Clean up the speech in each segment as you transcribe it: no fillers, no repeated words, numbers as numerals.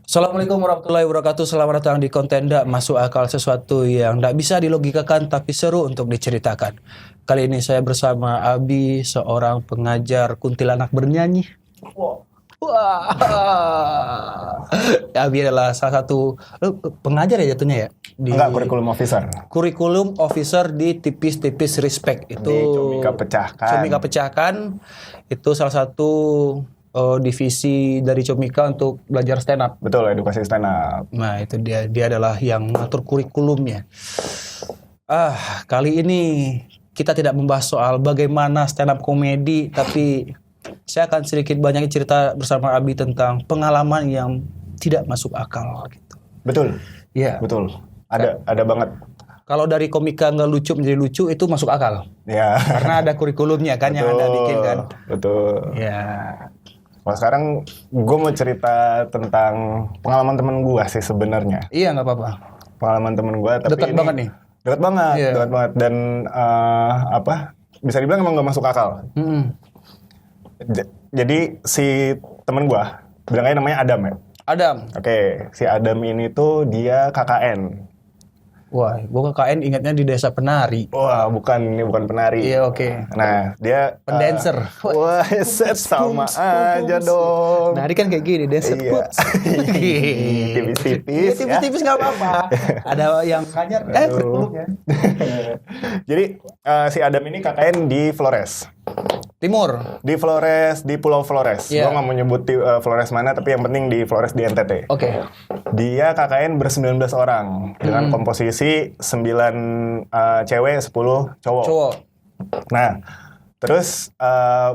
Assalamualaikum warahmatullahi wabarakatuh. Selamat datang di konten Ndak Masuk Akal, sesuatu yang tidak bisa dilogikakan tapi seru untuk diceritakan. Kali ini saya bersama Abi, seorang pengajar kuntilanak bernyanyi. Wah. Abi adalah salah satu pengajar ya jatuhnya ya di Enggak, kurikulum officer. kurikulum officer di Tipis-Tipis Respect itu. Di Comika Pecahkan. Comika Pecahkan itu salah satu divisi dari Comika untuk belajar stand up. Betul, edukasi stand up. Nah, itu dia adalah yang mengatur kurikulumnya. Kali ini kita tidak membahas soal bagaimana stand up komedi, tapi saya akan sedikit banyak cerita bersama Abi tentang pengalaman yang tidak masuk akal gitu. Betul. Iya. Betul. Ada banget. Kalau dari komika nggak lucu menjadi lucu itu masuk akal. Ya. Karena ada kurikulumnya kan yang Anda bikin kan. Betul. Ya. Kalau sekarang gue mau cerita tentang pengalaman temen gue sih sebenarnya. Iya, nggak apa-apa. Pengalaman temen gue, tapi Dekat ini banget nih. Dekat banget, Iya. dekat banget. Dan bisa dibilang emang gak masuk akal. Jadi si temen gue, bilangnya namanya Adam ya. Adam. Oke, si Adam ini tuh dia KKN. Wah, gua KKN ingatnya di Desa Penari. Wah, ini bukan penari. Iya, oke. Nah, dia Pendancer. wah, set sama aja dong. Nari kan kayak gini, dancer. Iya. Tipis-tipis. Iya, tipis-tipis nggak apa-apa. Ada yang kanyar. Kurikulumnya. Jadi si Adam ini KKN di Flores. Timur. Di Flores, di Pulau Flores. Iya. Gua nggak mau nyebut Flores mana, tapi yang penting di Flores di NTT. Oke. Dia KKN ber-19 orang dengan komposisi 9 cewek, 10 cowok. Cowok. Nah, terus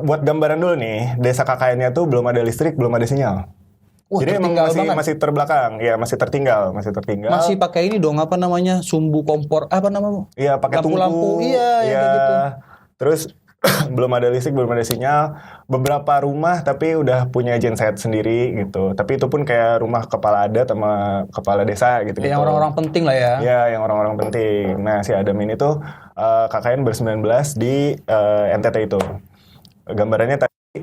buat gambaran dulu nih, desa KKN-nya tuh belum ada listrik, belum ada sinyal. Wah, Jadi emang tertinggal banget. masih terbelakang, ya masih tertinggal. Masih pakai ini dong, apa namanya? Sumbu kompor, apa namanya? Iya, pakai tungku. Lampu-lampu. Iya, yang kayak gitu. Terus belum ada listrik, belum ada sinyal. Beberapa rumah tapi udah punya genset sendiri gitu. Tapi itu pun kayak rumah kepala adat sama kepala desa gitu. Yang orang-orang penting lah ya. Ya, yang orang-orang penting. Nah, si Adam ini tuh KKN ber-19 di NTT itu. Gambarannya tadi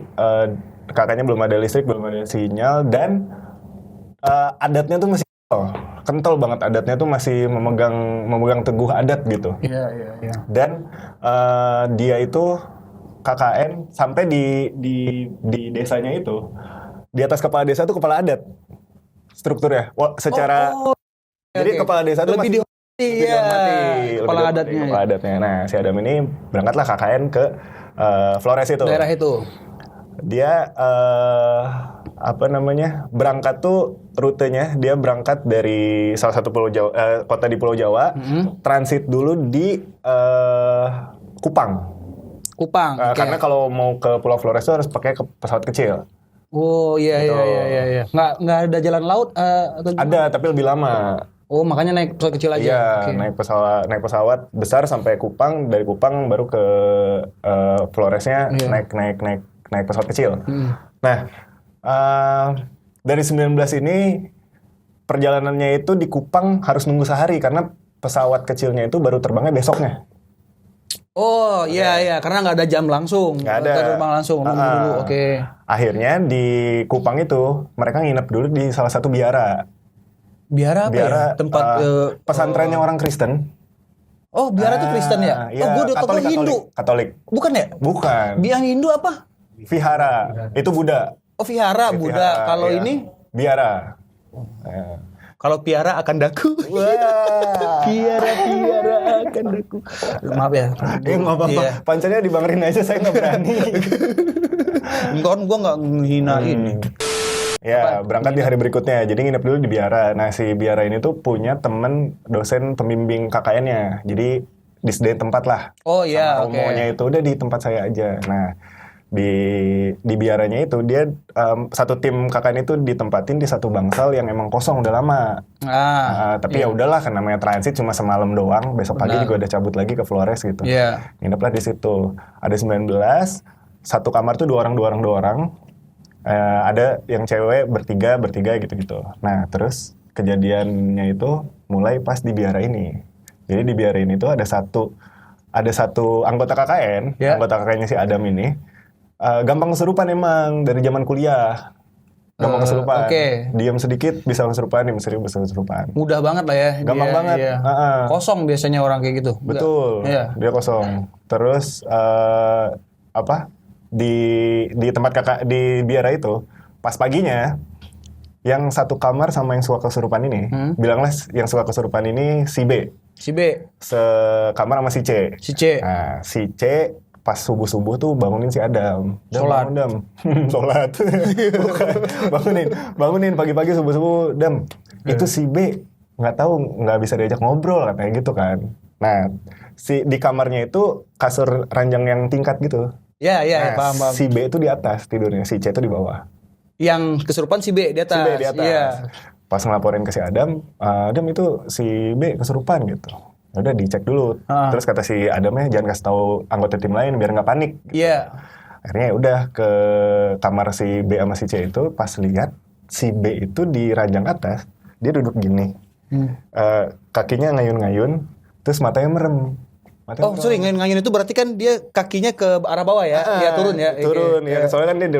kakaknya belum ada listrik, belum ada sinyal, dan adatnya tuh masih kental banget. Adatnya tuh masih memegang teguh adat gitu. Iya. Dan dia itu KKN sampai di desanya itu, di atas kepala desa tuh kepala adat strukturnya. Secara jadi Oke. kepala desa tuh Lebih masih dihormati, kepala lebih adatnya. kepala adatnya. Nah, si Adam ini berangkatlah KKN ke Flores itu. Daerah itu. Dia berangkat tuh rutenya, dia berangkat dari salah satu kota di Pulau Jawa, transit dulu di Kupang. Kupang. Oke. Karena kalau mau ke Pulau Flores tuh harus pakai pesawat kecil. Oh, iya. Nggak ada jalan laut atau gimana? Ada, tapi lebih lama. Oh, makanya naik pesawat kecil aja. Iya, Oke. naik pesawat besar sampai Kupang, dari Kupang baru ke Floresnya naik pesawat kecil. Nah, dari 19 ini perjalanannya itu di Kupang harus nunggu sehari karena pesawat kecilnya itu baru terbangnya besoknya. Oh, iya, karena nggak ada jam langsung. Nggak ada. Terbang langsung, nunggu dulu. Oke. Akhirnya di Kupang itu mereka nginep dulu di salah satu biara. Biara apa ya? Tempat pesantrennya orang Kristen. Oh, biara itu Kristen ya? Iya, Oh, gue udah tahu Hindu. Katolik. Bukan ya? Bukan. Yang Hindu apa? Vihara. Itu Buddha. Oh, vihara, Buddha. Vihara, Kalau iya. ini? Biara. Kalau piara akan daku. Wah. Piara akan daku. Maaf ya. Nggak apa-apa. Iya. Pancarnya dibangerin aja, saya nggak berani. Kan gue nggak menghinain. Ya, berangkat di hari berikutnya. Jadi nginep dulu di biara. Nah, si biara ini tuh punya temen dosen pembimbing KKN-nya. Jadi disediain tempat lah. Oh iya, Sama oke. romonya itu udah di tempat saya aja. Nah, di biaranya itu dia satu tim KKN itu ditempatin di satu bangsal yang emang kosong udah lama. Tapi ya udahlah, kan namanya transit cuma semalam doang. Besok pagi juga udah cabut lagi ke Flores gitu. Iya. Ngineplah di situ. Ada 19, satu kamar tuh dua orang. Ada yang cewek bertiga gitu-gitu. Nah, terus kejadiannya itu mulai pas di biara ini. Jadi di biara ini tuh ada satu anggota KKN, anggota KKN-nya si Adam ini, gampang kesurupan emang dari zaman kuliah. gampang kesurupan. Oke. Diam sedikit bisa kesurupan, diam sedikit bisa kesurupan. Mudah banget lah ya. Gampang banget. Iya. Kosong biasanya orang kayak gitu. Betul. Iya. Dia kosong. Terus apa? Di tempat kakak di biara itu, pas paginya yang satu kamar sama yang suka kesurupan ini, bilanglah yang suka kesurupan ini si B. Si B. Sekamar sama si C. Si C. Nah, si C pas subuh-subuh tuh bangunin si Adam. Sholat. Bangun, Dam. Sholat. Bukan. Bangunin pagi-pagi subuh-subuh, Dam. Itu si B nggak tahu, nggak bisa diajak ngobrol katanya gitu kan. Nah, di kamarnya itu kasur ranjang yang tingkat gitu. Ya, Nah, paham. si B itu di atas tidurnya, si C itu di bawah. Yang kesurupan si B di atas. Si B di atas. Iya. Pas ngelaporin ke si Adam, Adam itu si B kesurupan gitu. Udah dicek dulu. Terus kata si Adamnya jangan kasih tahu anggota tim lain biar nggak panik. Iya. Akhirnya ya udah ke kamar si B sama si C itu, pas lihat si B itu di ranjang atas, dia duduk gini. Kakinya ngayun-ngayun, terus matanya merem. Sorry, ngayun itu berarti kan dia kakinya ke arah bawah ya? Iya, turun ya? Turun, ya. Soalnya kan dia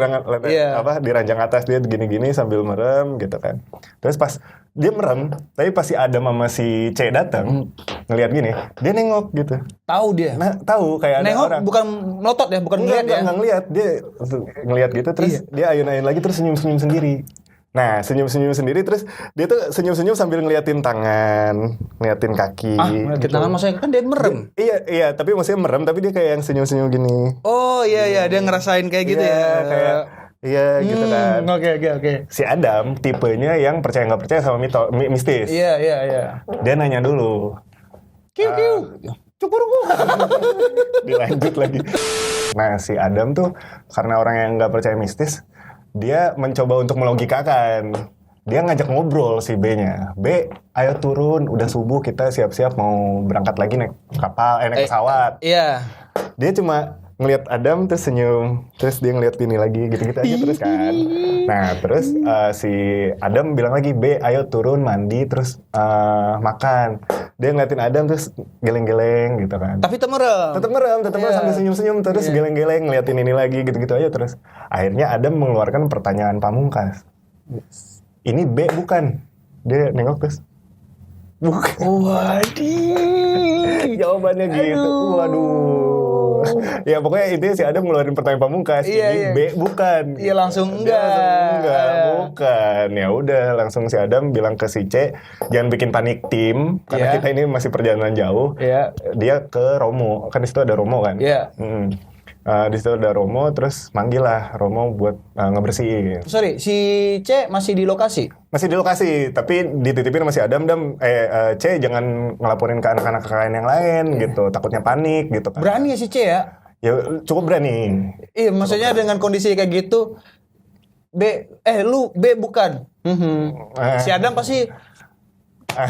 di ranjang atas, dia gini-gini sambil merem gitu kan. Terus pas dia merem, tapi pas si Adam sama si C datang, ngelihat gini, dia nengok gitu. Tahu dia? Nah, tahu kayak ada Nengok orang. bukan melotot ya? Bukan ngeliat ya? Enggak ngeliat, dia ngelihat gitu, terus dia ayun-ayun lagi, terus senyum-senyum sendiri. Nah, senyum-senyum sendiri, terus dia tuh senyum-senyum sambil ngeliatin tangan, ngeliatin kaki. Ngeliatin tangan maksudnya kan dia merem. Iya, tapi maksudnya merem, tapi dia kayak yang senyum-senyum gini. Oh iya, dia ngerasain kayak gitu ya. Kayak, iya gitu kan. Oke. Si Adam tipenya yang percaya nggak percaya sama mistis. Iya. Dia nanya dulu. Kiu. Cukuruku. Dilanjut lagi. Nah, si Adam tuh karena orang yang nggak percaya mistis, dia mencoba untuk melogikakan. Dia ngajak ngobrol si B-nya. B, ayo turun, udah subuh, kita siap-siap mau berangkat lagi naik kapal, naik pesawat. Iya. Dia cuma ngelihat Adam terus senyum, terus dia ngelihat ini lagi, gitu-gitu aja terus kan. Nah, terus si Adam bilang lagi, B, ayo turun mandi terus makan. Dia ngeliatin Adam terus geleng-geleng gitu kan. Tapi tetap merem. Tetap merem sambil senyum-senyum terus geleng-geleng ngeliatin ini lagi, gitu-gitu aja terus. Akhirnya Adam mengeluarkan pertanyaan pamungkas. Ini B bukan? Dia nengok terus. Bukan. Waduh. Jawabannya gitu. Waduh. Ya pokoknya intinya si Adam ngeluarin pertanyaan pamungkas. Ini B bukan. Iya langsung bukan. Ya udah langsung si Adam bilang ke si C, jangan bikin panik tim karena kita ini masih perjalanan jauh. Dia ke Romo. Kan di situ ada Romo kan? Iya. Di situ ada Romo, terus manggil lah Romo buat ngebersihin. Sorry, si C masih di lokasi? Masih di lokasi, tapi dititipin masih Adam, C jangan ngelaporin ke anak-anak KKN yang lain gitu, takutnya panik gitu kan. Berani ya si C ya? Ya cukup berani. Iya, maksudnya dengan kondisi kayak gitu, lu B bukan? Si Adam pasti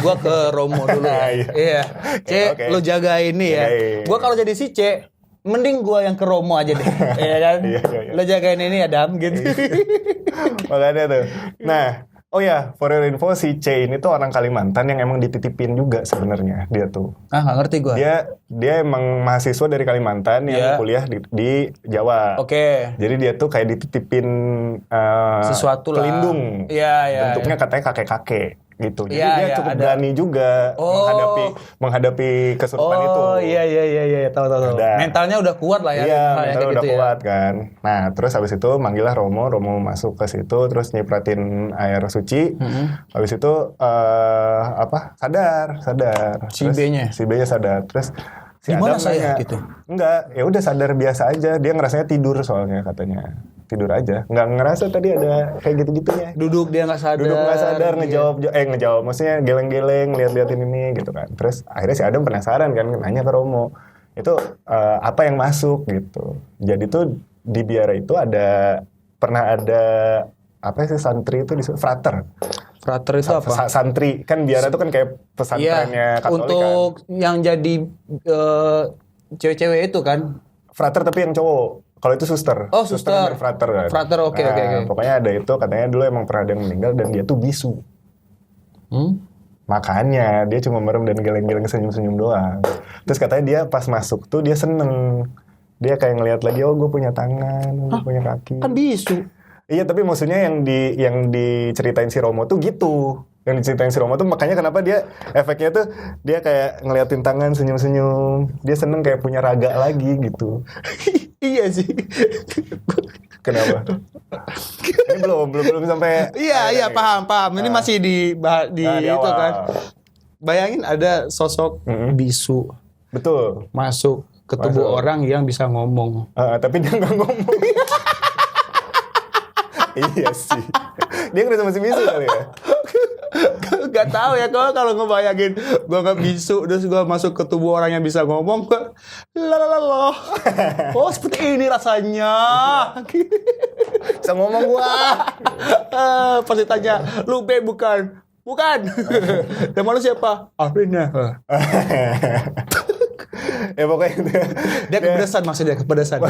gua ke Romo dulu ya. Iya. C, lu jaga ini ya. Gua kalau jadi si C, mending gua yang ke Romo aja deh. Iya kan? Iya. Lo jagain ini Adam gitu. Makanya tuh. Nah, oh ya, for your info, si C ini tuh orang Kalimantan yang emang dititipin juga sebenarnya dia tuh. Nggak ngerti gua. Dia emang mahasiswa dari Kalimantan yang kuliah di Jawa. Oke. Jadi dia tuh kayak dititipin sesuatu lah. pelindung. Iya. Bentuknya katanya kakek-kakek gitu. Jadi Iya, dia cukup berani juga menghadapi kesurupan itu. Oh iya, tahu. Mentalnya udah kuat lah ya. Iya, mentalnya udah gitu kuat kan. Nah, terus habis itu manggillah Romo masuk ke situ, terus nyipratin air suci. Habis itu sadar. Si B-nya sadar. Terus si gimana Adam saya nanya, gitu? Enggak, ya udah sadar biasa aja. Dia ngerasanya tidur soalnya katanya. Tidur aja. Nggak ngerasa tadi ada kayak gitu-gitunya. Duduk dia nggak sadar. Ngejawab. Maksudnya geleng-geleng, lihat-lihatin ini gitu kan. Terus akhirnya si Adam penasaran kan, nanya ke Romo. Itu apa yang masuk gitu. Jadi tuh di biara itu pernah ada apa sih santri itu disebut frater. Frater itu apa? Santri. Kan biara itu kan kayak pesantrennya Katolik untuk kan. yang jadi cewek-cewek itu kan. Frater tapi yang cowok. Kalau itu suster. Oh, suster. Frater kan. Frater, oke. Pokoknya ada itu, katanya dulu emang pernah ada yang meninggal dan dia tuh bisu. Makanya dia cuma merem dan geleng-geleng senyum-senyum doang. Terus katanya dia pas masuk tuh dia seneng. Dia kayak ngelihat lagi, oh gue punya tangan, gue punya kaki. Kan bisu. Iya, tapi maksudnya yang diceritain si Romo tuh gitu. Yang diceritain si Romo tuh makanya kenapa dia efeknya tuh dia kayak ngeliatin tangan senyum-senyum. Dia seneng kayak punya raga lagi gitu. Iya sih. Kenapa? Ini belum sampai. Iya, paham. Ini masih di di itu awal. kan. Bayangin ada sosok bisu Betul. masuk ke tubuh orang yang bisa ngomong. Tapi dia nggak ngomong. Iya sih. Dia ngerasa masih bisu kali ya. Gak tahu ya kalau ngebayangin gue nggak bisu terus gue masuk ke tubuh orang yang bisa ngomong, gue lalalala. Oh seperti ini rasanya. Bisa ngomong gua. Pasti tanya, lu B bukan? Bukan. Dan mana siapa? Afrina. Ya pokoknya itu. Dia kepedesan, maksudnya kepedesan.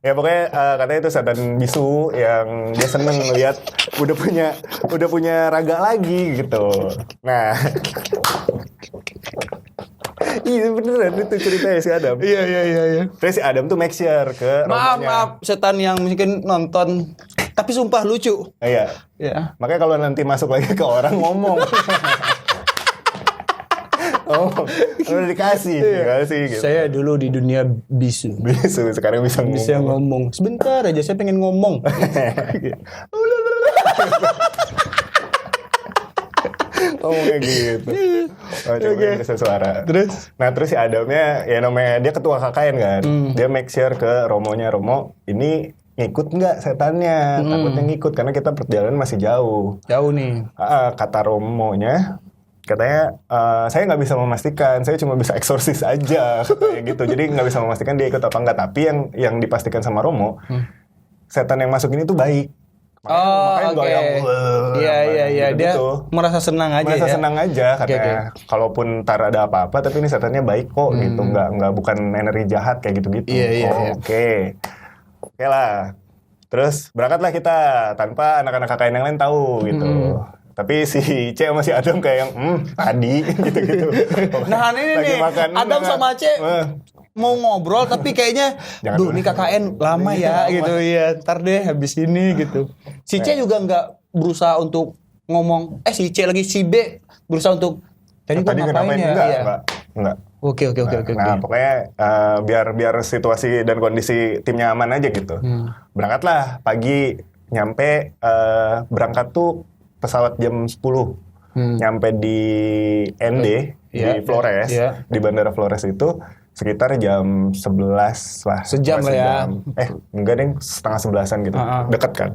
Ya pokoknya katanya itu setan bisu yang dia seneng ngeliat udah punya raga lagi gitu. Nah, iya beneran itu ceritanya si Adam. Iya. Terus si Adam tuh make sure ke romonya. Maaf, setan yang mungkin nonton, tapi sumpah lucu. Iya. Ya. Makanya kalau nanti masuk lagi ke orang ngomong. Udah dikasih gitu. Saya dulu di dunia bisu. Bisu sekarang bisa ngomong. Bisa ngomong. Sebentar aja saya pengen ngomong. Ngomongnya gitu. Coba bisa suara. Terus? Nah terus si Adamnya ya namanya dia ketua KKN kan. Dia make sure ke Romonya, Romo ini ngikut nggak setannya. Takutnya ngikut karena kita perjalanan masih jauh. Jauh nih. Kata Romonya katanya saya nggak bisa memastikan, saya cuma bisa eksorsis aja katanya gitu. Jadi nggak bisa memastikan dia ikut apa enggak. Tapi yang dipastikan sama Romo, setan yang masuk ini tuh baik. Makanya nggak yang Iya. Dia gitu. merasa senang aja. Merasa ya? senang aja katanya. Kalaupun ntar ada apa-apa, tapi ini setannya baik kok gitu. Nggak bukan energi jahat kayak gitu-gitu. Iya. Oke lah. Terus berangkatlah kita tanpa anak-anak KKN yang lain tahu gitu. Tapi si C sama si Adam kayak yang tadi gitu-gitu. Nah ini Lagi nih, makan, Adam sama C mau ngobrol tapi kayaknya duh ini KKN lama ya gitu ya. Ntar deh habis ini gitu. Si C juga nggak berusaha untuk ngomong, si C lagi si B berusaha untuk tadi gua ngapain ya? Enggak. Oke. Nah, pokoknya biar situasi dan kondisi timnya aman aja gitu. Berangkatlah pagi, nyampe berangkat tuh pesawat jam 10. Nyampe di ND, di Flores, di Bandara Flores itu sekitar jam 11 lah. Sejam lah ya. Enggak deh, setengah 11-an gitu. Dekat kan.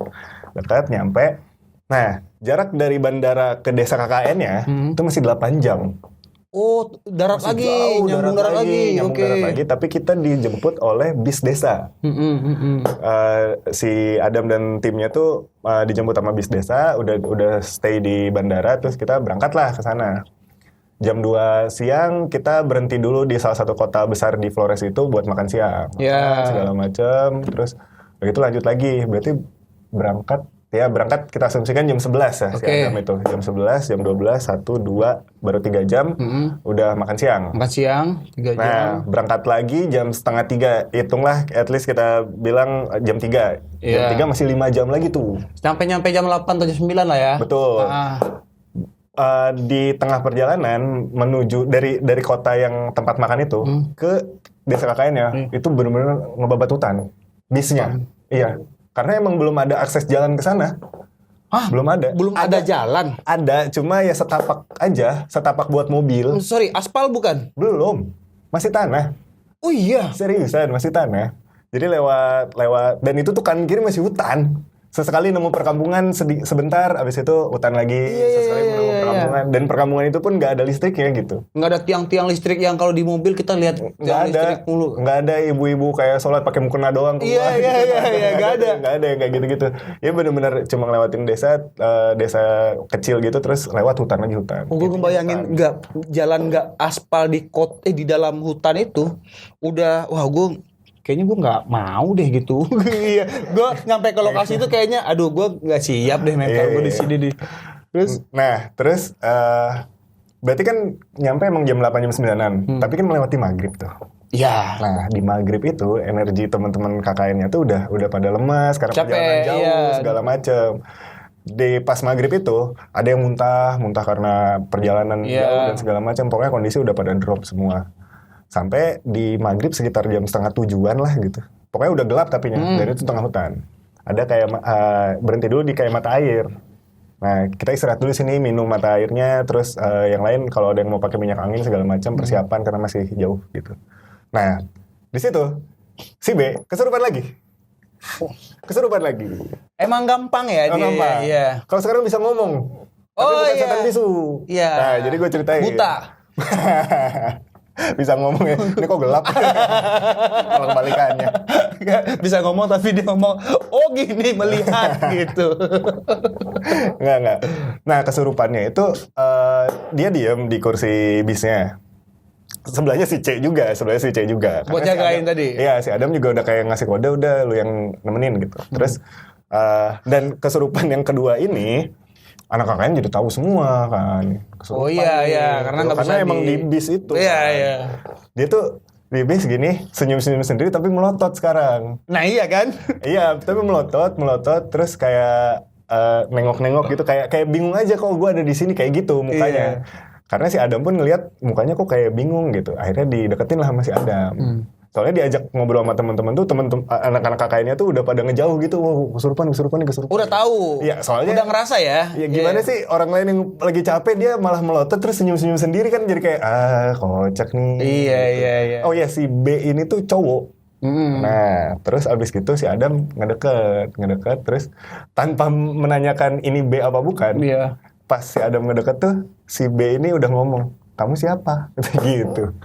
Dekat, nyampe. Nah, jarak dari bandara ke desa KKN-nya itu masih 8 jam. Oh, darat Masih lagi, jauh, nyambung darat lagi. Nyambung darat lagi, tapi kita dijemput oleh bis desa. Si Adam dan timnya tuh dijemput sama bis desa, udah stay di bandara, terus kita berangkatlah ke sana. Jam 2 siang kita berhenti dulu di salah satu kota besar di Flores itu buat makan siang. Segala macam, terus begitu lanjut lagi. Berarti berangkat kita asumsikan jam 11 ya si Adam itu. Jam 11, jam 12, 1, 2, baru 3 jam udah makan siang. Makan siang, 3 jam. Nah, berangkat lagi jam setengah 3. Hitunglah at least kita bilang jam 3. Jam 3 masih 5 jam lagi tuh. Nyampe jam 8 atau jam 9 lah ya. Betul. Di tengah perjalanan menuju dari kota yang tempat makan itu ke desa KKN-nya itu benar-benar ngebabat hutan bisnya. Iya, karena emang belum ada akses jalan ke sana. Belum ada. Belum ada jalan. Ada, cuma ya setapak aja, setapak buat mobil. Sorry, aspal bukan? Belum, masih tanah. Oh iya. Seriusan, masih tanah. Jadi lewat dan itu tuh kanan kiri masih hutan. Sesekali nemu perkampungan sebentar, abis itu hutan lagi. Sesekali nemu perkampungan. Dan perkampungan itu pun nggak ada listriknya gitu. Nggak ada tiang-tiang listrik yang kalau di mobil kita lihat tiang listrik mulu. Nggak ada ibu-ibu kayak sholat pakai mukena doang. Iya, nggak ada. Nggak ada yang kayak gitu-gitu. Ya benar-benar cuma ngelewatin desa kecil gitu, terus lewat hutan lagi hutan. Gue ngebayangin jalan nggak aspal di dalam hutan itu udah, wah gue kayaknya gue nggak mau deh gitu. Iya, gue nyampe ke lokasi itu kayaknya, aduh gue nggak siap deh mental gue di sini di. Terus berarti kan nyampe emang jam 8 jam 9-an, tapi kan melewati maghrib tuh. Ya. Nah, di maghrib itu energi teman-teman KKN-nya tuh udah pada lemas karena Capek, perjalanan jauh iya. segala macem. Di pas maghrib itu ada yang muntah karena perjalanan Iya. jauh dan segala macam. Pokoknya kondisi udah pada drop semua. Sampai di maghrib sekitar jam 6:30 lah gitu. Pokoknya udah gelap tapinya, dan itu tengah hutan. Ada kayak berhenti dulu di kayak mata air. Nah, kita istirahat dulu sini, minum mata airnya, terus yang lain kalau ada yang mau pakai minyak angin segala macam persiapan karena masih jauh gitu. Nah, di situ si B kesurupan lagi. Kesurupan lagi. Emang gampang ya dia. Gampang. Iya. Kalau sekarang bisa ngomong. Tapi Oh, bukan iya. setan bisu. Iya. Nah, jadi gue ceritain. Buta. Bisa ngomong ya. Ini kok gelap. Kalau kebalikannya. Bisa ngomong tapi dia ngomong, oh gini melihat gitu. Enggak. Nah, kesurupannya itu dia diem di kursi bisnya. Sebelahnya si C juga. Buat Karena jagain Adam, tadi? Iya, si Adam juga udah kayak ngasih kode, udah lu yang nemenin gitu. Terus, dan kesurupan yang kedua ini, anak kakaknya jadi tahu semua kan. Kesurupan Oh iya, nih. iya. Karena nggak bisa emang di bis itu. Iya, kan. iya. Dia tuh di bis gini, senyum-senyum sendiri tapi melotot sekarang. Nah iya kan? Iya, tapi melotot, terus kayak nengok-nengok gitu, kayak bingung aja kok gue ada di sini kayak gitu mukanya. Karena si Adam pun ngelihat mukanya kok kayak bingung gitu. Akhirnya dideketin lah sama si Adam. Soalnya diajak ngobrol sama teman-teman tuh, anak-anak kakaknya tuh udah pada ngejauh gitu. Wow, kesurupan. Udah tahu. Iya, soalnya udah ngerasa ya. Ya gimana sih orang lain yang lagi capek dia malah melotot terus senyum-senyum sendiri kan jadi kayak kocak nih. Iya. Oh ya, si B ini tuh cowok. Nah, terus abis gitu si Adam ngedeket terus tanpa menanyakan ini B apa bukan. Iya. Pas si Adam ngedeket tuh si B ini udah ngomong, kamu siapa? Gitu.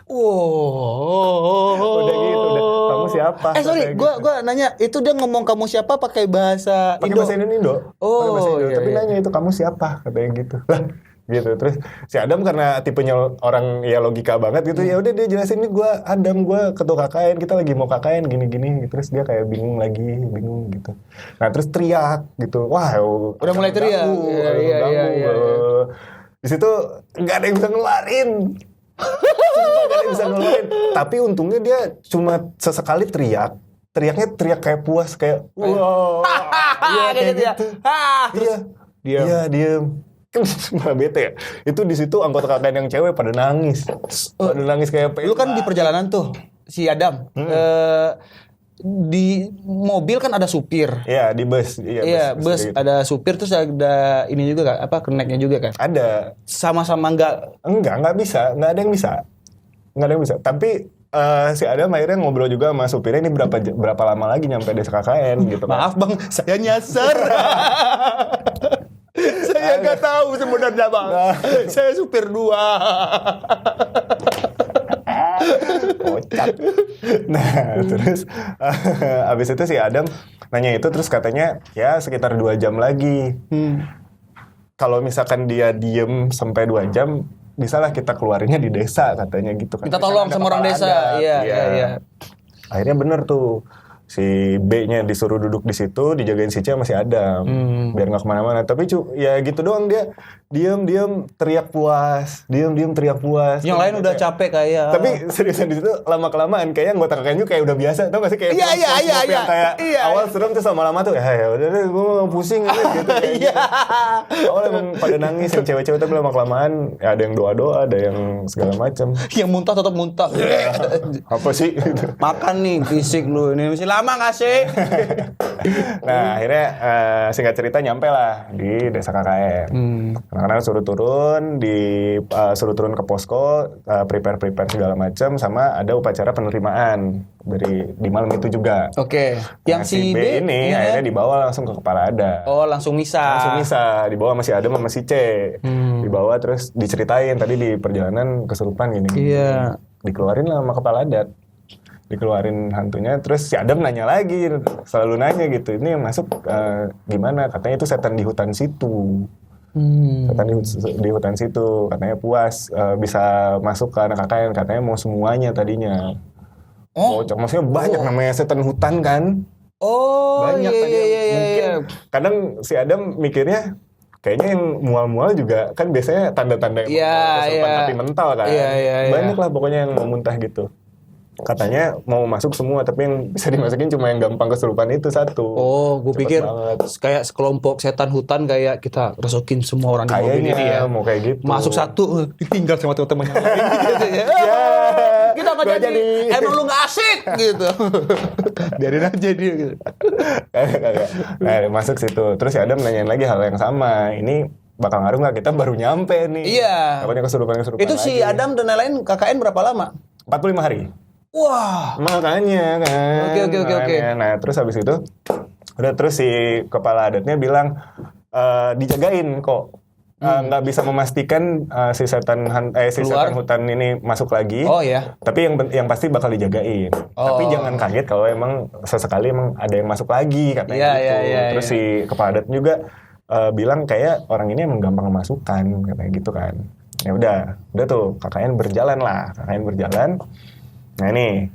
Udah gitu, kamu siapa? Sorry, gua nanya, itu dia ngomong kamu siapa pakai bahasa Pakai Indo? bahasa Indo. Oh, Pakai bahasa Indo. iya, Tapi iya. nanya itu kamu siapa? Katanya gitu. Lah, gitu. Terus si Adam karena tipenya orang ya logika banget gitu, ya udah dia jelasin nih gua Adam, gua ketua KKN, kita lagi mau KKN gini-gini. Terus dia kayak bingung gitu. Nah, terus teriak gitu. Wah, Udah mulai teriak. Iya. Di situ nggak ada yang bisa ngeluarin. Sumpah nggak ada yang bisa ngeluarin. Tapi untungnya dia cuma sesekali teriak. Teriaknya teriak kayak puas, kayak wow. Iya, kayak gitu. Iya, diem. Kan malah bete ya. Itu di situ anggota KKN yang cewek pada nangis. Pada nangis kayak Lu kan di perjalanan tuh si Adam. Di mobil kan ada supir. Iya, di bus. Iya, bus gitu. ada supir terus ada ini juga kan, apa keneknya juga kan? Ada. Sama-sama Enggak bisa. Nggak ada yang bisa. Tapi si Adam akhirnya ngobrol juga sama supirnya, ini berapa lama lagi nyampe desa KKN gitu kan. Maaf bang, saya nyasar. Saya nggak tahu sebenarnya bang. Saya supir 2. Kocak. Nah, terus abis itu si Adam nanya itu, terus katanya ya sekitar 2 jam lagi. Kalau misalkan dia diem sampai 2 jam, bisalah kita keluarinnya di desa katanya gitu. Minta tolong sama orang desa. Iya. Akhirnya bener tuh. Si B-nya disuruh duduk di situ, dijagain si C sama si Adam, biar nggak kemana-mana. Tapi ya gitu doang, dia diem teriak puas. Yang lain udah capek kayak. Tapi seriusan di situ lama-kelamaan kayak anggota KKN kayak udah biasa, tau gak sih kayak Iya. yang kayak awal serem terus lama-lama tuh ya udah deh gue pusing gitu. Iya. Awal emang pada nangis yang cewek-cewek, tapi lama-kelamaan ya ada yang doa-doa, ada yang segala macam. Yang muntah tetap muntah. Apa sih? Makan nih fisik lu ini masih lama nggak sih? Nah akhirnya singkat cerita nyampe lah di desa KKN. Anak-anak suruh turun ke posko, prepare segala macam, sama ada upacara penerimaan di malam itu juga. Oke. Yang Si B ini akhirnya dibawa langsung ke kepala adat. Oh langsung misa. Dibawa masih Adam sama si C. Dibawa terus diceritain tadi di perjalanan kesurupan gini. Iya. Dikeluarin lah sama kepala adat. Dikeluarin hantunya, terus si Adam nanya lagi, selalu nanya gitu, ini yang masuk gimana? Katanya itu setan di hutan situ. Setan di hutan situ, katanya puas bisa masuk ke anak KKN, katanya mau semuanya tadinya. Kocak, maksudnya banyak namanya setan hutan kan? Oh Banyak tadinya. iya. Mungkin kadang si Adam mikirnya kayaknya yang mual-mual juga kan biasanya tanda-tanda yang kesurupan tapi mental kan. Iya. Banyak lah pokoknya yang mau muntah gitu. katanya mau masuk semua, tapi yang bisa dimasukin cuma yang gampang kesurupan itu satu. Oh, gue Cepet pikir banget. kayak sekelompok setan hutan kayak kita rasukin semua orang di mobil ini Kayaknya ya. mau kayak gitu. Masuk satu, ditinggal sama teman-temannya. Gitu ya. Kita nggak Gua jadi. Emang lu nggak asik gitu. Biarin aja dia gitu. Kagak. Nah, masuk situ. Terus si Adam nanyain lagi hal yang sama. Ini bakal ngaruh nggak? Kita baru nyampe nih. Iya. Takutnya kesurupan Itu si lagi. Adam dan lain-lain KKN berapa lama? 45 hari. Wah. Makanya kan. Oke. Makanya. Nah, terus habis itu udah terus si kepala adatnya bilang dijagain kok. Nggak bisa memastikan si setan Keluar. hutan ini masuk lagi. Oh ya. Tapi yang pasti bakal dijagain. Tapi jangan kaget kalau emang sesekali emang ada yang masuk lagi katanya Iya, gitu. iya, Terus si kepala adat juga bilang kayak orang ini emang gampang kemasukan katanya gitu kan. Ya udah tuh KKN berjalan. Nah ini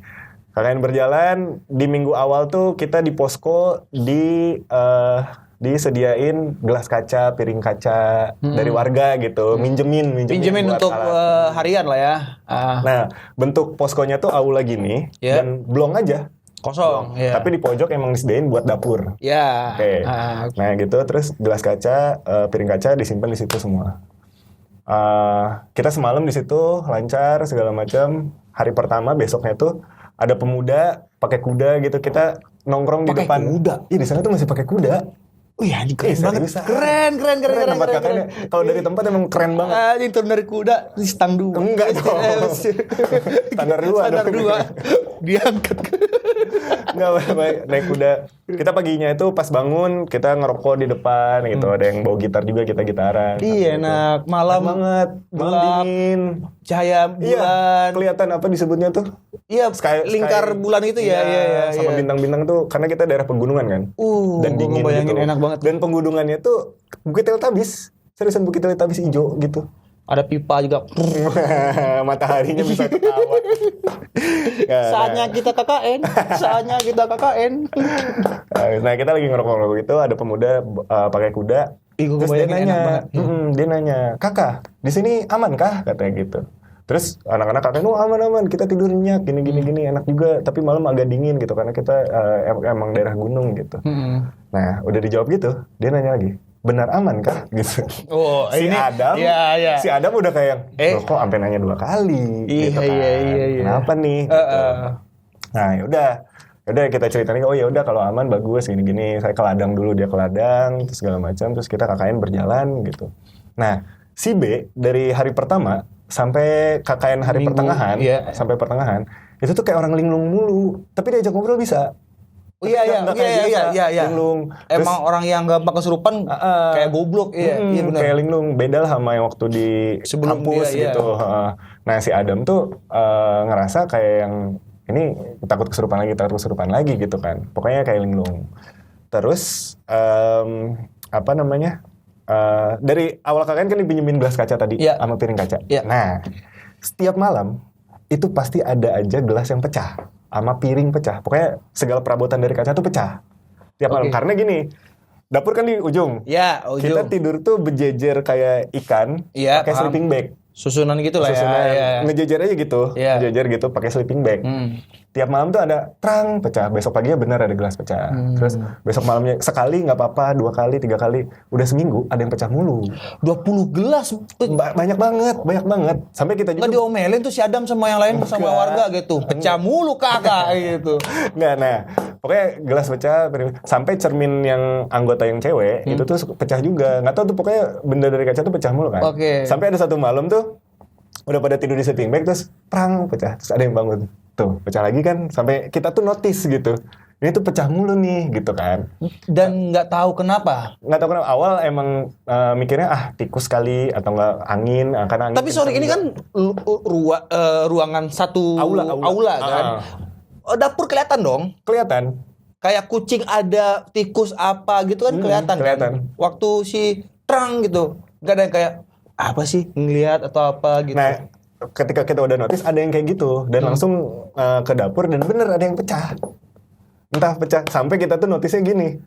KKN berjalan di minggu awal tuh kita di posko disediain gelas kaca, piring kaca dari warga gitu, minjemin buat Pinjemin untuk alat. harian lah ya. Nah, bentuk poskonya tuh aula gini Ya. dan blong aja. Kosong. Ya. Tapi di pojok emang disediain buat dapur. Ya. Oke. Nah, gitu terus gelas kaca, piring kaca disimpan di situ semua. Kita semalam di situ lancar segala macam. Hari pertama besoknya tuh ada pemuda pakai kuda gitu. Kita nongkrong di Pakai depan. kuda? Iya, di sana tuh masih pakai kuda. Oh iya, ini keren banget. Seriusan. Keren. Tempat kakaknya. Kalau dari tempat emang keren banget. Ini turun dari kuda, di stang 2. Enggak dong. Standar 2 Standar dong. 2. Diangkat. Enggak, baik naik kuda. Kita paginya itu pas bangun kita ngerokok di depan gitu. Ada yang bawa gitar juga, kita gitaran. Iya, enak. Malam banget. Malam gelap. dingin. Cahaya Iya, bulan. kelihatan apa disebutnya tuh? Iya, lingkar bulan itu ya. Iya. Sama bintang-bintang tuh karena kita daerah pegunungan kan. Dan gua dingin ngebayangin gitu. enak banget. Dan pegunungannya tuh Bukit Teletabis. Seriusan Bukit Teletabis hijau gitu. Ada pipa juga. Mataharinya bisa ketawa. Ya, Saatnya kita KKN. nah, kita lagi ngerokok gitu, ada pemuda pakai kuda. Ih, gua Terus dia bayangin enak banget. dia nanya, "Kakak, di sini aman kah?" katanya gitu. Terus anak-anak kakak, aman, kita tidur nyenyak, gini, enak juga. Tapi malam agak dingin gitu, karena kita emang daerah gunung gitu. Nah, udah dijawab gitu, dia nanya lagi, "Benar aman kah?" gitu. Oh, si ini Adam, iya. si Adam udah kayak, "Loh, kok sampai nanya 2 kali?" gitu kan. Iya. Kenapa nih? Gitu. Nah, yaudah kita ceritain, oh ya udah kalau aman bagus gini. Saya ke ladang dulu, dia ke ladang, terus segala macam, terus kita KKN berjalan gitu. Nah, si B dari hari pertama sampai KKN hari Minggu, pertengahan, iya. sampai pertengahan, itu tuh kayak orang linglung mulu. Tapi diajak ngobrol bisa. Oh, iya. Linglung. Terus, Emang orang yang gampang kesurupan kayak goblok. Iya benar. kayak linglung. Beda lah sama yang waktu di Sebelum kampus dia, gitu. Nah, si Adam tuh ngerasa kayak yang ini takut kesurupan lagi gitu kan. Pokoknya kayak linglung. Terus apa namanya? Dari awal KKN kan dipinjemin gelas kaca tadi sama piring kaca. Iya. Nah, setiap malam itu pasti ada aja gelas yang pecah sama piring pecah. Pokoknya segala perabotan dari kaca tuh pecah. Tiap malam. Karena gini, dapur kan di ujung. Ya, ujung. Kita tidur tuh berjejer kayak ikan pakai sleeping bag. Susunan gitu lah ya. Ngejejer aja gitu. Iya. Ngejejer gitu pakai sleeping bag. Tiap malam tuh ada terang pecah. Besok paginya benar ada gelas pecah. Terus besok malamnya sekali nggak apa-apa, 2 kali, 3 kali. Udah seminggu ada yang pecah mulu. 20 gelas. Banyak banget. Sampai kita Nggak juga diomelin tuh si Adam sama yang lain sama warga gitu. Pecah mulu kakak gitu. nggak. Nah, pokoknya gelas pecah. Sampai cermin yang anggota yang cewek itu tuh pecah juga. Nggak tahu tuh pokoknya benda dari kaca tuh pecah mulu kan. Oke. Sampai ada satu malam tuh udah pada tidur di sleeping bag terus perang pecah. Terus ada yang bangun. Tuh, pecah lagi kan. Sampai kita tuh notice gitu. Ini tuh pecah mulu nih gitu kan. Dan nggak tahu kenapa. Nggak tahu kenapa. Awal emang mikirnya tikus kali atau nggak angin. Karena angin Tapi sorry, ini kan ruangan satu aula kan. Dapur kelihatan dong. kelihatan. Kayak kucing ada, tikus apa gitu kan kelihatan. kelihatan. Kan? Waktu si terang gitu. Nggak ada yang kayak apa sih ngelihat atau apa gitu. Nah, ketika kita udah notice ada yang kayak gitu dan langsung ke dapur dan bener ada yang pecah. Entah pecah sampai kita tuh notice-nya gini.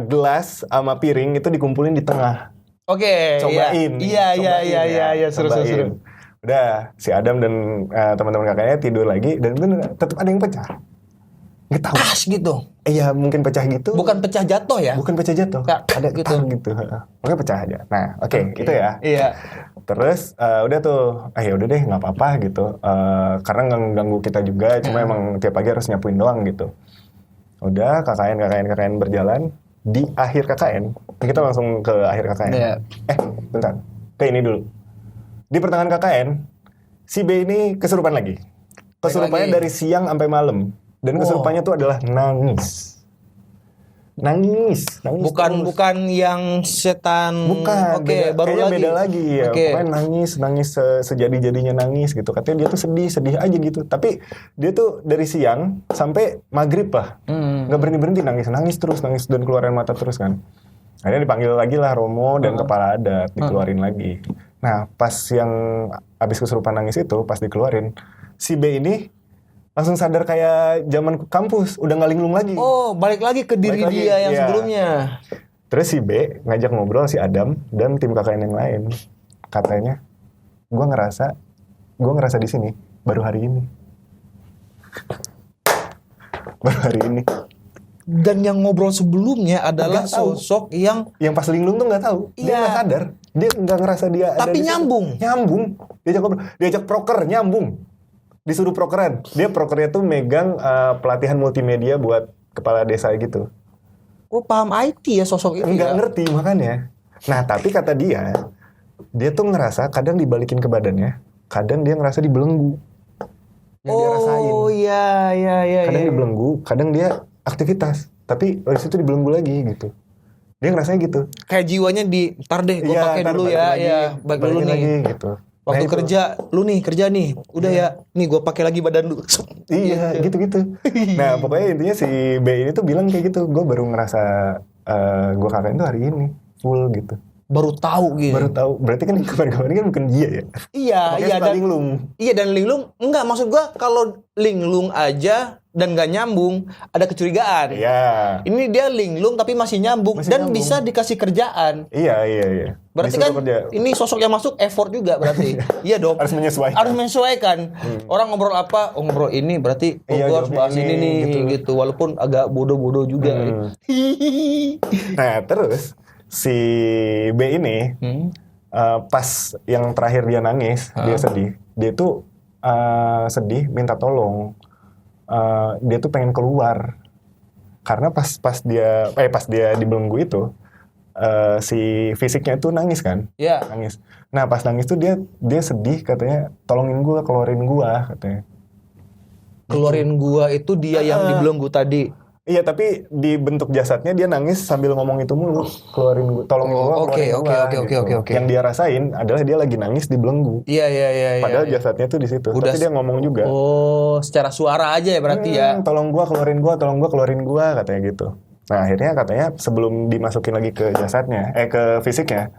Gelas sama piring itu dikumpulin di tengah. Oke, Cobain. Iya, seru. Udah, si Adam dan teman-teman kakaknya tidur lagi dan bener tetap ada yang pecah. Nggak tahu. Kas gitu. Iya, mungkin pecah gitu. Bukan pecah jatuh ya? Bukan pecah jatuh. Kayak Ada gitu. getar gitu. Pokoknya pecah aja. Nah, oke, itu ya. Iya. Terus udah tuh, ya udah deh nggak apa-apa gitu. Karena ganggu kita juga, cuma emang tiap pagi harus nyapuin doang gitu. Udah, KKN berjalan. Di akhir KKN, kita langsung ke akhir KKN. Iya. Bentar. Ke ini dulu. Di pertengahan KKN, si B ini kesurupan lagi. Kesurupannya lagi. dari siang sampai malam. Dan kesurupannya tuh adalah nangis. Nangis terus. Bukan yang setan. Bukan, Oke, baru kayaknya lagi. beda lagi ya. Oke. Pokoknya nangis sejadi-jadinya nangis gitu. Katanya dia tuh sedih aja gitu. Tapi dia tuh dari siang sampai maghrib lah, nggak berhenti nangis terus, nangis dan keluarin mata terus kan. Akhirnya dipanggil lagi lah Romo dan kepala adat, dikeluarin lagi. Nah, pas yang abis kesurupan nangis itu, pas dikeluarin, si B ini langsung sadar kayak zaman kampus, udah nggak linglung lagi. Oh, balik lagi ke diri Balik lagi, dia yang iya. sebelumnya. Terus si B ngajak ngobrol si Adam dan tim KKN yang lain. Katanya, gue ngerasa di sini baru hari ini. Baru hari ini. Dan yang ngobrol sebelumnya adalah Nggak tahu. sosok yang Yang pas linglung tuh nggak tahu. Dia Iya. nggak sadar. Dia nggak ngerasa dia ada Tapi di situ. nyambung. Nyambung. Diajak proker, nyambung. Disuruh prokeran. Dia prokernya tuh megang pelatihan multimedia buat kepala desa gitu. oh paham IT ya sosok itu. Nggak Ya? ngerti makanya. Nah, tapi kata dia tuh ngerasa kadang dibalikin ke badannya, kadang dia ngerasa dibelenggu. Yang dia rasain. Oh iya. Kadang dibelenggu, kadang dia aktivitas. Tapi dari situ dibelenggu lagi gitu. Dia ngerasanya gitu. Kayak jiwanya ntar deh, gue pakai ntar dulu balik ya, lagi, ya, baik dulu balikin nih. lagi, gitu. Waktu Nah, itu. kerja, lu nih kerja nih, udah ya, nih gue pakai lagi badan lu. Iya, gitu-gitu. Nah, pokoknya intinya si B ini tuh bilang kayak gitu. Gue baru ngerasa gue KKN tuh hari ini full gitu. Baru tahu gitu. Baru tahu. Berarti kan kemarin-kemarin kan bukan dia ya. Iya, Makanya iya suka dan linglung. iya dan linglung enggak maksud gua kalau linglung aja dan nggak nyambung ada kecurigaan. Iya. Ini dia linglung tapi masih nyambung Masih dan nyambung. bisa dikasih kerjaan. Iya. Berarti Disuruh kan kerja. ini sosok yang masuk effort juga berarti. Iya dong. Harus menyesuaikan. Harus menyesuaikan. Orang ngobrol apa? Oh, ngobrol ini berarti Iya, gua harus jawabnya bahas ini nih gitu. gitu. Walaupun agak bodoh-bodoh juga. Nah, terus si B ini pas yang terakhir dia nangis, dia sedih. Dia tuh sedih minta tolong. Dia tuh pengen keluar. Karena pas dia dibelenggu itu si fisiknya tuh nangis kan? Iya. Nangis. Nah, pas nangis tuh dia sedih katanya, tolongin gua, keluarin gua katanya. Keluarin gua itu dia yang dibelenggu tadi. Iya, tapi di bentuk jasadnya dia nangis sambil ngomong itu mulu, keluarin gua, tolongin gua, oke, keluarin gua. oke. Yang dia rasain adalah dia lagi nangis dibelenggu. Iya. Padahal iya. jasadnya tuh di situ. Udah Tapi dia ngomong juga. Oh, secara suara aja ya berarti ya. Tolong gua, keluarin gua katanya gitu. Nah, akhirnya katanya sebelum dimasukin lagi ke jasadnya, ke fisiknya,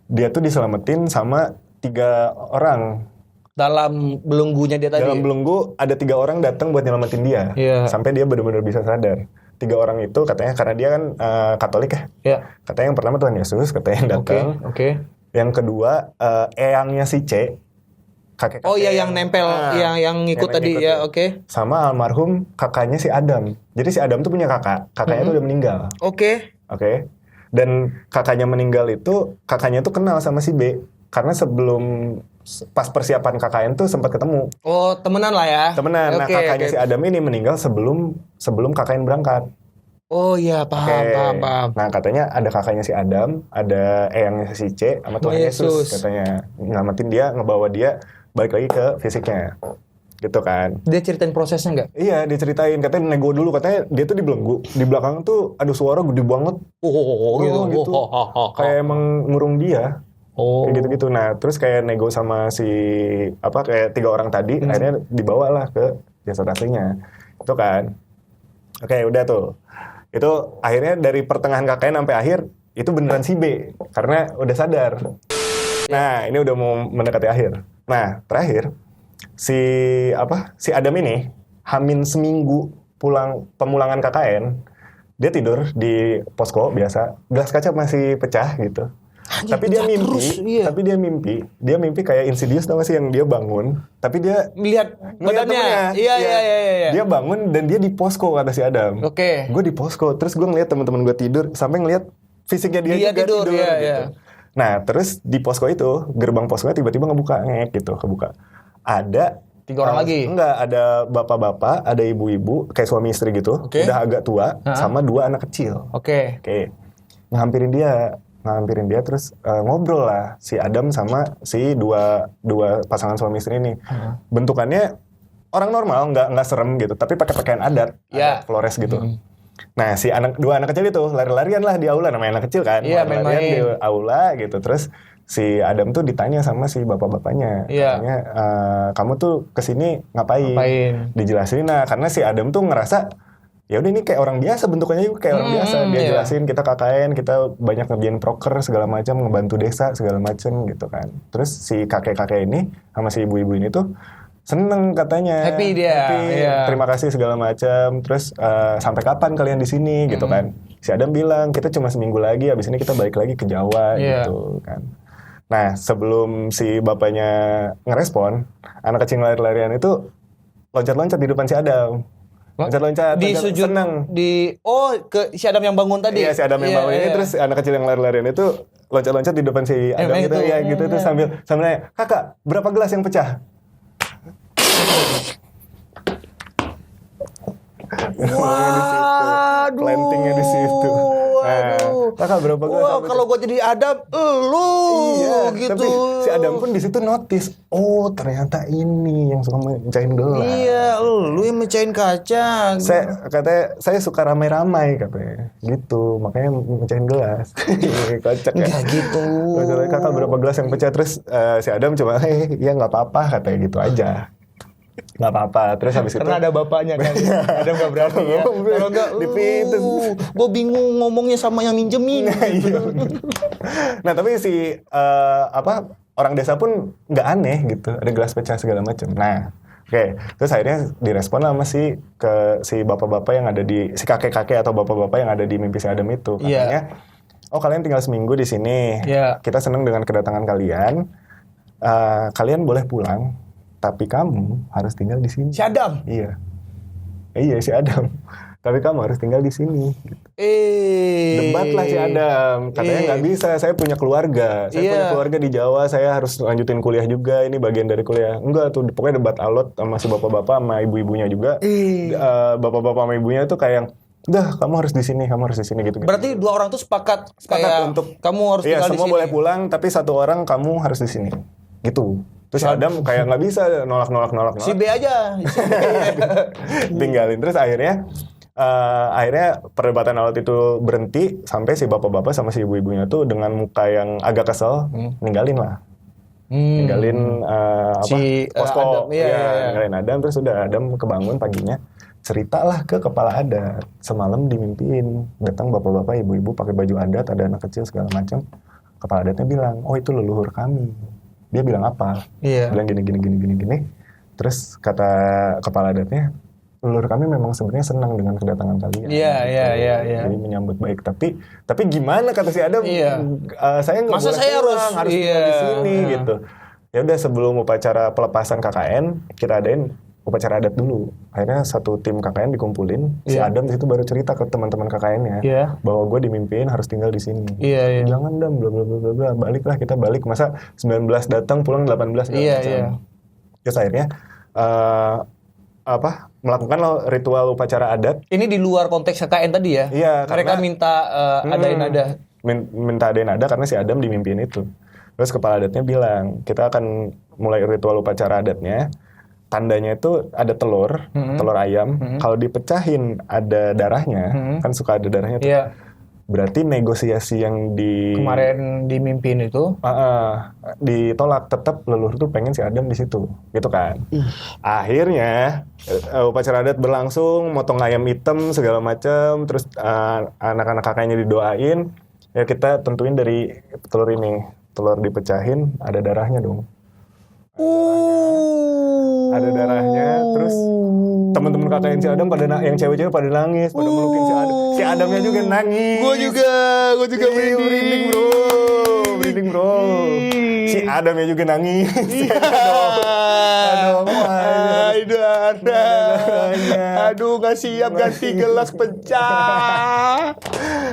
dia tuh diselamatin sama 3 orang. Dalam belenggunya dia tadi. Dalam belenggu ada 3 orang datang buat nyelamatin dia. Iya. Sampai dia benar-benar bisa sadar. 3 orang itu katanya karena dia kan Katolik ya. Ya. Katanya yang pertama Tuhan Yesus, katanya yang datang. Oke. Yang kedua eyangnya si C. Kakek-kakek Oh iya yang nempel, yang ngikut tadi ya, oke. Sama almarhum kakaknya si Adam. Jadi si Adam tuh punya kakak. Kakaknya tuh udah meninggal. Oke. Oke. Dan kakaknya meninggal itu, kakaknya tuh kenal sama si B. Karena pas persiapan KKN tuh sempat ketemu. Oh, temenan lah ya. Temenan. Nah, Oke, kakaknya oke. si Adam ini meninggal sebelum KKN berangkat. Oh iya, paham. Nah, katanya ada kakaknya si Adam, ada eyangnya si C, sama Tuhan Yesus katanya. Nyelamatin dia, ngebawa dia balik lagi ke fisiknya. Gitu kan. Dia ceritain prosesnya nggak? Iya, diceritain. Katanya nego dulu, katanya dia tuh dibelenggu. Di belakang tuh ada suara gede banget. Oh, gitu. Kayak emang ngurung dia. Oh. Kayak gitu-gitu. Nah, terus kayak nego sama kayak 3 orang tadi, akhirnya dibawalah ke jasad aslinya. Itu kan. Oke, udah tuh. Itu akhirnya dari pertengahan KKN sampai akhir, itu beneran si B. Karena udah sadar. Nah, ini udah mau mendekati akhir. Nah, terakhir, si Adam ini, hamin seminggu pemulangan KKN, dia tidur di posko biasa, gelas kaca masih pecah gitu. Tapi dia mimpi, terus, iya. dia mimpi kayak Insidious tau gak sih yang dia bangun, tapi dia Lihat ngeliat badannya. temennya. Iya. Dia bangun dan dia di posko kata si Adam. Oke. Gue di posko, terus gue ngeliat teman-teman gue tidur, sampai ngeliat fisiknya dia juga tidur iya, gitu. iya. Nah, terus di posko itu, gerbang poskonya tiba-tiba ngebuka, kebuka. Ada 3 orang lagi? Enggak, ada bapak-bapak, ada ibu-ibu, kayak suami istri gitu, Oke. udah agak tua, sama 2 anak kecil. Oke. Ngehampirin dia terus ngobrol lah si Adam sama si dua pasangan suami istri ini. Bentukannya orang normal, nggak serem gitu, tapi pakai pakaian adat, adat Flores gitu. Nah, si 2 anak kecil itu lari-larian lah di aula, namanya anak kecil kan, lari-larian di aula gitu. Terus si Adam tuh ditanya sama si bapak-bapaknya, katanya kamu tuh kesini ngapain? Dijelasin, nah karena si Adam tuh ngerasa ya udah ini kayak orang biasa, bentukannya juga kayak orang biasa. Dia jelasin kita KKN, kita banyak ngerjain proker segala macam, ngebantu desa segala macam gitu kan. Terus si kakek-kakek ini sama si ibu-ibu ini tuh seneng katanya, happy dia, terima kasih segala macam. Terus sampai kapan kalian di sini gitu kan? Si Adam bilang kita cuma seminggu lagi, abis ini kita balik lagi ke Jawa gitu kan. Nah sebelum si bapaknya ngerespon, anak kecil lari-larian itu loncat-loncat di depan si Adam. Loncat-loncat, seneng. Ke si Adam yang bangun tadi? Iya, si Adam yang bangun ini, terus anak kecil yang lari-larian itu loncat-loncat di depan si Adam gitu, gitu tuh sambil nanya, kakak, berapa gelas yang pecah? Waduh. Plantingnya di situ. Nah, kakak berapa gelas? Wah, kalau gue jadi Adam, lu gitu. Tapi si Adam pun di situ notice, oh ternyata ini yang suka mecahin gelas. Iya, lu yang mecahin kaca. Saya suka ramai-ramai katanya, gitu, makanya mecahin gelas. Kocak ya. Enggak gitu. Kakak berapa gelas yang pecah, terus si Adam cuma, ya nggak apa-apa katanya gitu aja. Nggak apa-apa. Terus habis itu karena ada bapaknya kan. Adam nggak berani ya. Kalau nggak, gue bingung ngomongnya sama yang minjemin. Nah tapi si orang desa pun nggak aneh gitu. Ada gelas pecah segala macam. Nah, oke. Terus akhirnya direspon lah sama si bapak-bapak yang ada di si kakek-kakek atau bapak-bapak yang ada di mimpi si Adam itu. Katanya, oh kalian tinggal seminggu di sini. Kita senang dengan kedatangan kalian. Kalian boleh pulang. Tapi kamu harus tinggal di sini. Si Adam? Iya si Adam. Tapi kamu harus tinggal di sini. Gitu. Debat lah si Adam. Katanya nggak bisa. Saya punya keluarga. Saya punya keluarga di Jawa. Saya harus lanjutin kuliah juga. Ini bagian dari kuliah. Enggak tuh. Pokoknya debat alot sama si bapak-bapak sama ibu-ibunya juga. Bapak-bapak sama ibunya tuh kayak udah kamu harus di sini, kamu harus di sini gitu. Berarti 2 orang tuh sepakat kayak untuk kamu harus tinggal di sini. Semua boleh pulang. Tapi 1 orang kamu harus di sini. Gitu. Terus Adam kayak nggak bisa nolak. Si B aja. Tinggalin. Terus akhirnya perdebatan alot itu berhenti sampai si bapak-bapak sama si ibu-ibunya tuh dengan muka yang agak kesel ninggalin lah. Ninggalin posko. Ninggalin Adam. Terus udah Adam kebangun paginya. Ceritalah ke kepala adat. Semalam dimimpiin datang bapak-bapak ibu-ibu pakai baju adat, ada anak kecil segala macam. Kepala adatnya bilang, oh itu leluhur kami. Dia bilang apa? Bilang gini. Terus kata kepala adatnya, leluhur kami memang sebenarnya senang dengan kedatangan kalian. Iya. Jadi menyambut baik. Tapi gimana kata si Adam? Saya nggak boleh saya pulang, harus tinggal di sini gitu. Ya udah sebelum upacara pelepasan KKN kita adain upacara adat dulu. Akhirnya satu tim KKN dikumpulin. Si Adam di situ baru cerita ke teman-teman KKN-nya bahwa gue dimimpiin harus tinggal di sini. Jangan Dam, bla bla bla bla. Baliklah kita balik. Masa 19 datang pulang 18 macam. Terus akhirnya melakukan ritual upacara adat. Ini di luar konteks KKN tadi ya? Iya. Mereka minta adain ada. Minta adain ada karena si Adam dimimpiin itu. Terus kepala adatnya bilang kita akan mulai ritual upacara adatnya. Tandanya itu ada telur ayam. Kalau dipecahin ada darahnya, kan suka ada darahnya tuh. Berarti negosiasi yang kemarin dimimpin itu ditolak. Tetap leluhur tuh pengen si Adam di situ, gitu kan. Akhirnya upacara adat berlangsung, motong ayam hitam segala macam. Terus anak-anak kakaknya didoain. Ya kita tentuin dari telur ini, telur dipecahin ada darahnya dong. Ada darahnya, terus teman-teman kakak si Adam yang cewek-cewek pada nangis, pada melukin si Adam. Si Adamnya juga nangis. Gue juga merinding bro. Si Adamnya juga nangis. Aduh, nggak siap ganti gelas pecah.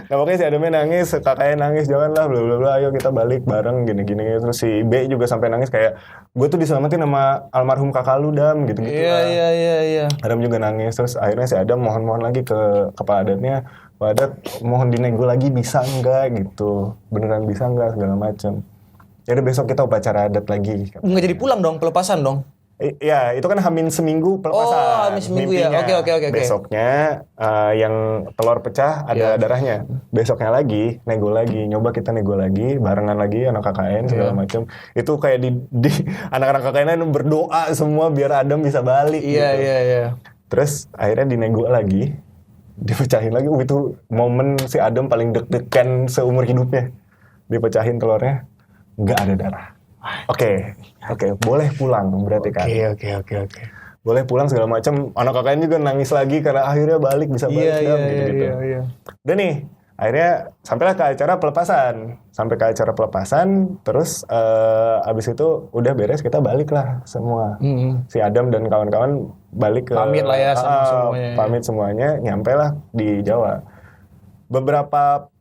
Nah pokoknya si Adamnya nangis, kakaknya nangis, janganlah bla bla bla, ayo kita balik bareng gini-gini. Terus si B juga sampai nangis kayak, gue tuh diselamatin sama almarhum kakak lu Dam, gitu-gitu lah. Iya. Adam juga nangis, terus akhirnya si Adam mohon-mohon lagi ke kepala adatnya, Pak Adat mohon dinego lagi bisa enggak gitu, beneran bisa enggak segala macam. Jadi besok kita upacara adat lagi. Nggak jadi pulang dong, pelepasan dong. Iya, itu kan hamin seminggu pelepasan. Oh, hamin seminggu ya. Oke. Besoknya yang telur pecah ada darahnya. Besoknya lagi nego lagi, nyoba kita nego lagi, barengan lagi anak KKN segala macam. Itu kayak di anak-anak KKN berdoa semua biar Adam bisa balik. Iya. Terus akhirnya dinego lagi, dipecahin lagi. Itu momen si Adam paling deg-degan seumur hidupnya. Dipecahin telurnya, nggak ada darah. Oke, boleh pulang berarti kan. Oke. Boleh pulang segala macam. Anak kakaknya juga nangis lagi karena akhirnya bisa balik gitu. Iya. Udah nih, akhirnya sampailah ke acara pelepasan. Sampai ke acara pelepasan, terus abis itu udah beres, kita balik lah semua. Si Adam dan kawan-kawan balik ke pamit lah ya sama semuanya. Pamit semuanya, nyampe lah di Jawa. Beberapa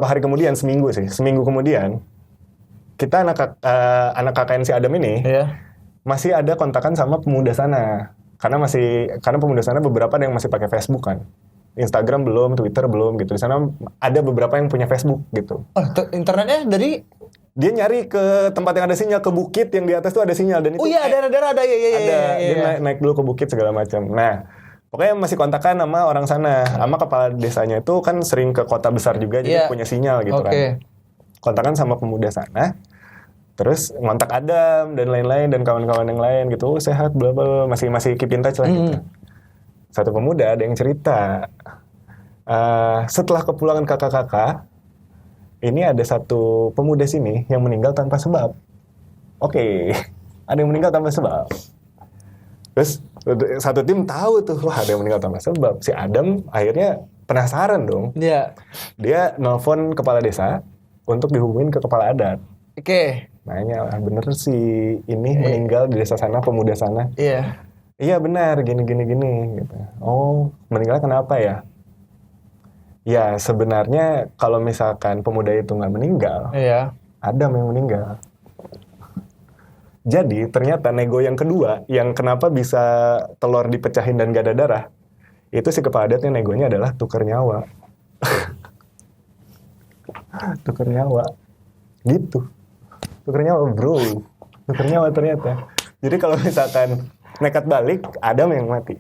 hari kemudian, seminggu kemudian, kita anak KKN si Adam ini masih ada kontakan sama pemuda sana. Karena pemuda sana beberapa ada yang masih pakai Facebook kan. Instagram belum, Twitter belum gitu. Di sana ada beberapa yang punya Facebook gitu. Internetnya dari dia nyari ke tempat yang ada sinyal, ke bukit yang di atas tuh ada sinyal dan itu. Oh iya, ada. Dia naik dulu ke bukit segala macam. Nah, pokoknya masih kontakan sama orang sana. Sama kepala desanya itu kan sering ke kota besar juga jadi punya sinyal gitu kan. Kontakan sama pemuda sana. Terus ngontak Adam dan lain-lain dan kawan-kawan yang lain gitu, sehat bla bla, masih keep in touch lah gitu. Satu pemuda ada yang cerita, setelah kepulangan kakak-kakak, ini ada satu pemuda sini yang meninggal tanpa sebab. Oke, ada yang meninggal tanpa sebab. Terus satu tim tahu tuh, wah ada yang meninggal tanpa sebab. Si Adam akhirnya penasaran dong. Iya. Dia nelpon kepala desa untuk dihubungin ke kepala adat. Oke. Nanya, bener si ini meninggal di desa sana, pemuda sana? Iya benar, gini gitu. Oh, meninggal kenapa ya? Ya sebenarnya kalau misalkan pemuda itu nggak meninggal, Adam yang meninggal. Jadi ternyata nego yang kedua, yang kenapa bisa telur dipecahin dan gak ada darah, itu si kepala adatnya negonya adalah tuker nyawa. Tuker nyawa. Gitu. Tuker nyawa bro. Tuker nyawa ternyata. Jadi kalau misalkan nekat balik, Adam yang mati.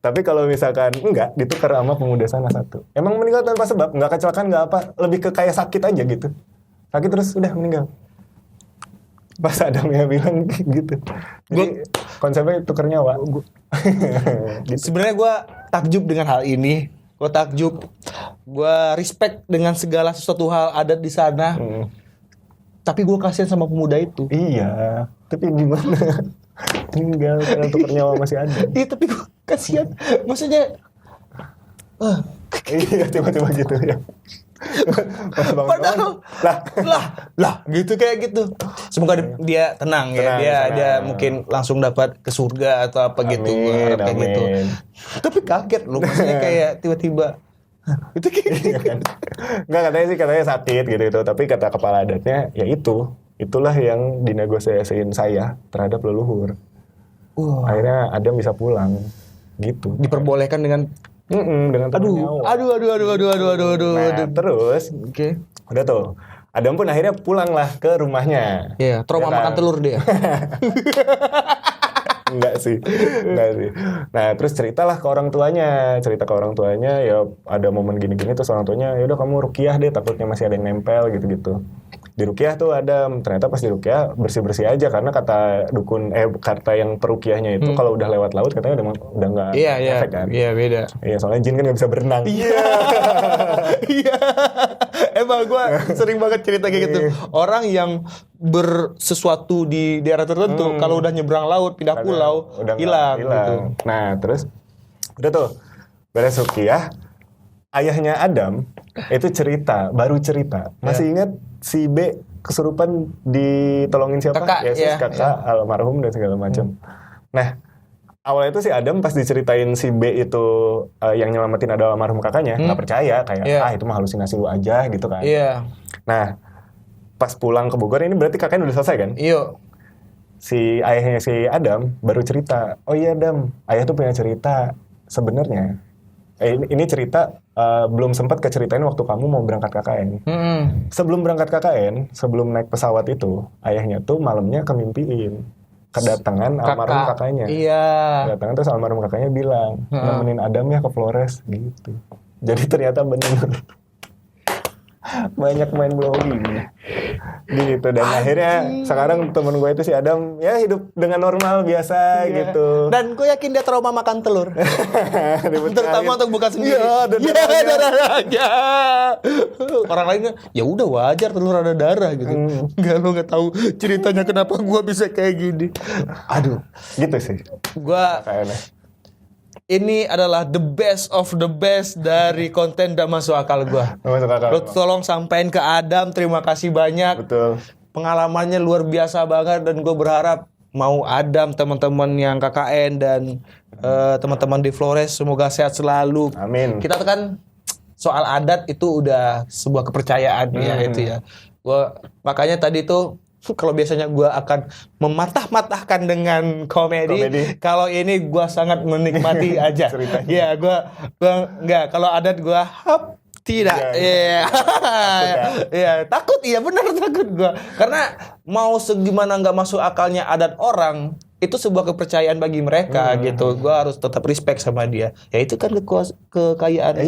Tapi kalau misalkan enggak, ditukar sama pemuda sana satu. Emang meninggal tanpa sebab, enggak kecelakaan, enggak apa. Lebih ke kayak sakit aja gitu. Sakit terus udah meninggal. Pas Adamnya bilang gitu. Jadi konsepnya tuker nyawa. Gitu. Sebenarnya gue takjub dengan hal ini. Gue respect dengan segala sesuatu hal adat di sana. Tapi gue kasihan sama pemuda itu. Iya, tapi gimana? Tinggal karena tuker nyawa masih ada. Iya, tapi gue kasihan. Maksudnya, iya tiba-tiba gitu ya. Padahal lah gitu kayak gitu. Semoga dia tenang ya. Dia mungkin langsung dapat ke surga atau apa gitu. Kayak gitu. Tapi kaget loh, maksudnya kayak tiba-tiba. Itu kayak Enggak, katanya sakit gitu. Tapi kata kepala adatnya ya itulah yang dinegosiasiin saya terhadap leluhur. Akhirnya Adam bisa pulang gitu. Diperbolehkan dengan tuker nyawa. Nah, terus udah tuh Adam pun akhirnya pulang lah ke rumahnya. Iya, trauma makan telur dia. Enggak sih. Nah, terus cerita ke orang tuanya, ya ada momen gini-gini terus orang tuanya, ya udah kamu ruqyah deh, takutnya masih ada yang nempel gitu-gitu. Di ruqyah tuh ternyata pas di ruqyah bersih-bersih aja karena kata yang peruqyahnya itu kalau udah lewat laut katanya udah enggak efek kan. Iya, beda. Iya, soalnya jin kan enggak bisa berenang. Iya. Emang gue sering banget cerita kayak gitu. Orang yang bersesuatu di daerah tertentu kalau udah nyebrang laut, pindah pulau, hilang gitu. Nah, terus udah tuh beres ruqyah, ayahnya Adam itu baru cerita. Masih ingat si B kesurupan ditolongin siapa? Kakak, Yesus, ya, kakak, almarhum dan segala macam. Nah, awalnya itu si Adam pas diceritain si B itu yang nyelamatin ada almarhum kakaknya, nggak percaya, kayak itu mah halusinasi lu aja gitu kan. Iya. Nah, pas pulang ke Bogor ini berarti kakaknya udah selesai kan? Iya. Si ayahnya si Adam baru cerita, oh iya Adam, ayah tuh punya cerita sebenarnya. Ini cerita belum sempat keceritain waktu kamu mau berangkat KKN. Sebelum berangkat KKN, sebelum naik pesawat itu, ayahnya tuh malamnya kemimpiin kedatangan almarhum kakaknya. Iya. Kedatangan terus almarhum kakaknya bilang, nemenin Adam ya ke Flores gitu. Jadi ternyata benar. Banyak main blowing gitu, dan akhirnya sekarang temen gue itu si Adam ya hidup dengan normal biasa gitu. Dan gue yakin dia trauma makan telur. Terutama untuk buka sendiri. Iya, darahnya. Orang lainnya ya udah wajar telur ada darah gitu. Enggak, lo nggak tahu ceritanya kenapa gue bisa kayak gini. Aduh, gitu sih. Gua Kayaknya. ini adalah the best of the best dari konten Nggak Masuk Akal gua. Masuk akal. Lo tolong sampein ke Adam, terima kasih banyak. Betul. Pengalamannya luar biasa banget dan gue berharap mau Adam, teman-teman yang KKN dan teman-teman di Flores semoga sehat selalu. Amin. Kita tuh kan soal adat itu udah sebuah kepercayaan ya itu ya. Gua makanya tadi tuh kalau biasanya gue akan mematah-matahkan dengan komedi. Kalau ini gue sangat menikmati aja. Iya, gue enggak. Kalau adat gue tidak. Iya. Iya, takut. Iya, benar takut gue. Karena mau segimana nggak masuk akalnya adat orang, itu sebuah kepercayaan bagi mereka gitu. Gue harus tetap respect sama dia. Ya itu kan kekayaan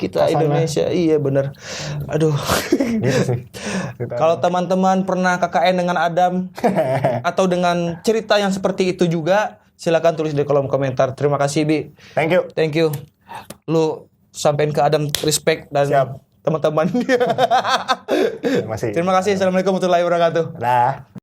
kita Indonesia. Iya benar. Aduh. Gitu sih. Kalau teman-teman pernah KKN dengan Adam atau dengan cerita yang seperti itu juga, silakan tulis di kolom komentar. Terima kasih Bi. Thank you. Lu sampein ke Adam respect dan teman-teman dia. Masih. Terima kasih. Assalamualaikum warahmatullahi wabarakatuh. Dah.